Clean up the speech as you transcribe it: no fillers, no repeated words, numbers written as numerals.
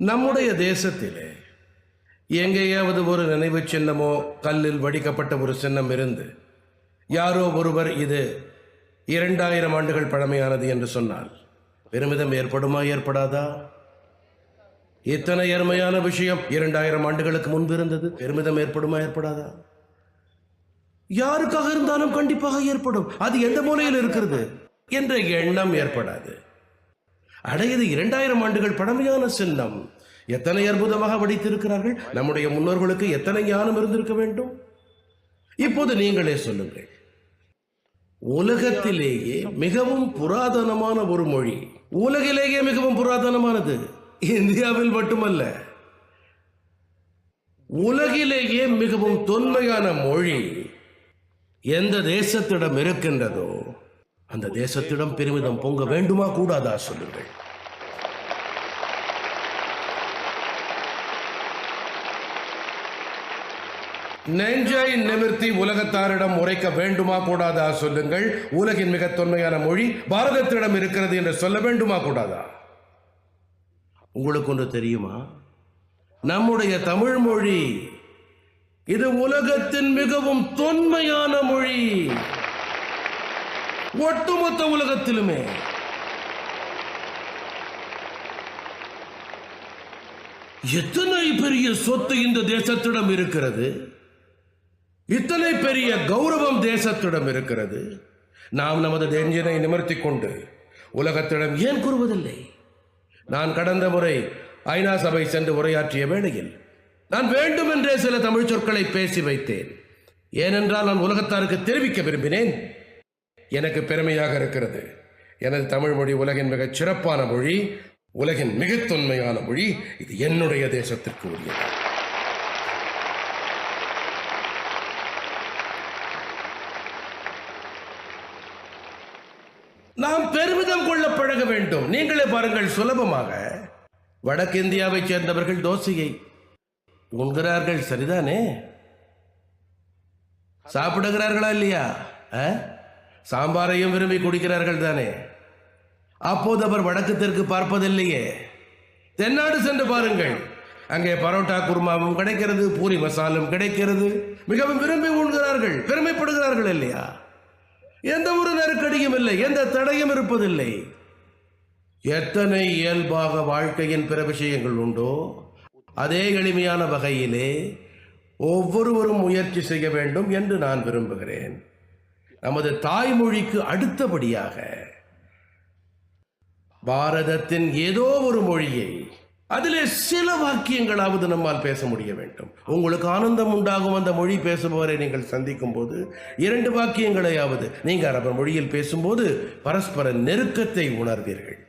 நம்முடைய தேசத்திலே எங்கேயாவது ஒரு நினைவு சின்னமோ கல்லில் வடிக்கப்பட்ட ஒரு சின்னம் இருந்து யாரோ ஒருவர் இது 2000 ஆண்டுகள் பழமையானது என்று சொன்னால் பெருமிதம் ஏற்படுமா ஏற்படாதா? இத்தனை அருமையான விஷயம் 2000 ஆண்டுகளுக்கு முன்பு இருந்தது. பெருமிதம் ஏற்படுமா ஏற்படாதா? யாருக்காக இருந்தாலும் கண்டிப்பாக ஏற்படும். அது எந்த மூலையில் இருக்கிறது என்ற எண்ணம் ஏற்படாது. அடையது 2000 ஆண்டுகள் பழமையான சின்னம். எத்தனை அற்புதமாக வடித்திருக்கிறார்கள். நம்முடைய முன்னோர்களுக்கு எத்தனை ஞானம் இருந்திருக்க வேண்டும். இப்போது நீங்களே சொல்லுங்கள், உலகத்திலேயே மிகவும் புராதனமான ஒரு மொழி, உலகிலேயே மிகவும் புராதனமானது, இந்தியாவில் மட்டுமல்ல, உலகிலேயே மிகவும் தொன்மையான மொழி எந்த தேசத்திடம் இருக்கின்றதோ அந்த தேசத்திடம் பெருமிதம் பொங்க வேண்டுமா கூடாதா சொல்லுங்கள். நெஞ்சை நிமிர்த்தி உலகத்தாரிடம் உரைக்க வேண்டுமா கூடாதா சொல்லுங்கள். உலகின் மிக தொன்மையான மொழி பாரதத்திடம் இருக்கிறது என்று சொல்ல வேண்டுமா கூடாதா? உங்களுக்கு ஒன்று தெரியுமா? நம்முடைய தமிழ் மொழி இது உலகத்தின் மிகவும் தொன்மையான மொழி. ஒட்டுமொத்த உலகத்திலுமே எத்தனை பெரிய சொத்து இந்த தேசத்திடம் இருக்கிறது, இத்தனை பெரிய கௌரவம் தேசத்திடம் இருக்கிறது. நாம் நமது நெஞ்சினை நிமிர்த்தி கொண்டு உலகத்திடம் ஏன் கூறுவதில்லை? நான் கடந்த முறை ஐநா சபை சென்று உரையாற்றிய வேளையில் நான் வேண்டுமென்றே சில தமிழ் சொற்களை பேசி வைத்தேன். ஏனென்றால் நான் உலகத்தாருக்கு தெரிவிக்க விரும்பினேன், எனக்கு பெருமையாக இருக்கிறது, எனது தமிழ் மொழி உலகின் மிகச் சிறப்பான மொழி, உலகின் மிக தொன்மையான மொழி, இது என்னுடைய தேசத்திற்கு உரியது. நாம் பெருமிதம் கொள்ள பழக வேண்டும். நீங்களே பாருங்கள், சுலபமாக வடக்கிந்தியாவை சேர்ந்தவர்கள் தோசையை உண்கிறார்கள், சரிதானே? சாப்பிடுகிறார்களா இல்லையா? சாம்பாரையும் விரும்பி குடிக்கிறார்கள் தானே? அப்போது அவர் வடக்கு தெற்கு பார்ப்பதில்லையே. தென்னாடு சென்று பாருங்கள், அங்கே பரோட்டா குருமாவும் கிடைக்கிறது, பூரி மசாலும் கிடைக்கிறது. மிகவும் விரும்பி உண்கிறார்கள், பெருமைப்படுகிறார்கள் இல்லையா? எந்த ஒரு நெருக்கடியும் இல்லை, எந்த தடையும் இருப்பதில்லை. எத்தனை இயல்பாக வாழ்க்கையின் பிற விஷயங்கள் உண்டோ அதே எளிமையான வகையிலே ஒவ்வொருவரும் முயற்சி செய்ய வேண்டும் என்று நான் விரும்புகிறேன். நமது தாய்மொழிக்கு அடுத்தபடியாக பாரதத்தின் ஏதோ ஒரு மொழியை, அதிலே சில வாக்கியங்களாவது நம்மால் பேச முடிய வேண்டும். உங்களுக்கு ஆனந்தம் உண்டாகும் அந்த மொழி பேசுபவரை நீங்கள் சந்திக்கும் போது 2 வாக்கியங்களையாவது நீங்கள் அரபு மொழியில் பேசும்போது பரஸ்பர நெருக்கத்தை உணர்வீர்கள்.